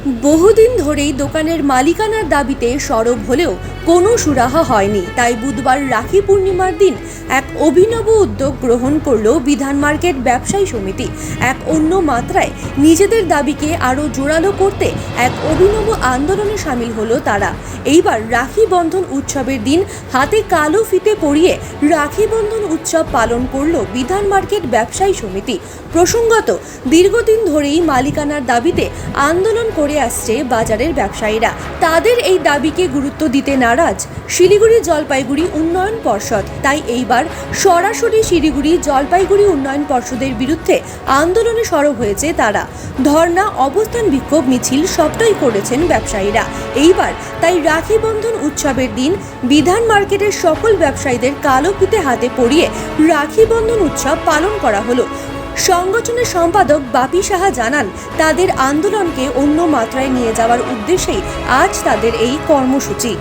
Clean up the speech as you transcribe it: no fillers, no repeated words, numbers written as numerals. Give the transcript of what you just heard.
বহুদিন ধরেই দোকানের মালিকানার দাবিতে সরব হলেও কোনো সুরাহা হয়নি। তাই বুধবার রাখি পূর্ণিমার দিন এক অভিনব উদ্যোগ গ্রহণ করল বিধান মার্কেট ব্যবসায়ী সমিতি। এক অন্য মাত্রায় নিজেদের দাবিকে আরও জোরালো করতে এক অভিনব আন্দোলনে সামিল হলো তারা। এইবার রাখি বন্ধন উৎসবের দিন হাতে কালো ফিতে পরিয়ে রাখি বন্ধন উৎসব পালন করল বিধান মার্কেট ব্যবসায়ী সমিতি। প্রসঙ্গত, দীর্ঘদিন ধরেই মালিকানার দাবিতে আন্দোলন করে আসছে বাজারের ব্যবসায়ীরা। তাদের এই দাবিকে গুরুত্ব দিতে নারাজ শিলিগুড়ি জলপাইগুড়ি উন্নয়ন পর্ষদ। তাই এইবার সরাসরি শিলিগুড়ি জলপাইগুড়ি উন্নয়ন পর্ষদের বিরুদ্ধে আন্দোলনে সরব হয়েছে তারা। ধর্ণা, অবস্থান, বিক্ষোভ মিছিল সবটাই করেছেন ব্যবসায়ীরা। এইবার তাই রাখি বন্ধন উৎসবের দিন বিধান মার্কেটের সকল ব্যবসায়ীদের কালো ফিতে হাতে পরিয়ে রাখি বন্ধন উৎসব পালন করা হলো। সংগঠনের সম্পাদক বাপি সাহা জানান, তাদের আন্দোলনকে অন্য মাত্রায় নিয়ে যাওয়ার উদ্দেশ্যেই আজ তাদের এই কর্মসূচি।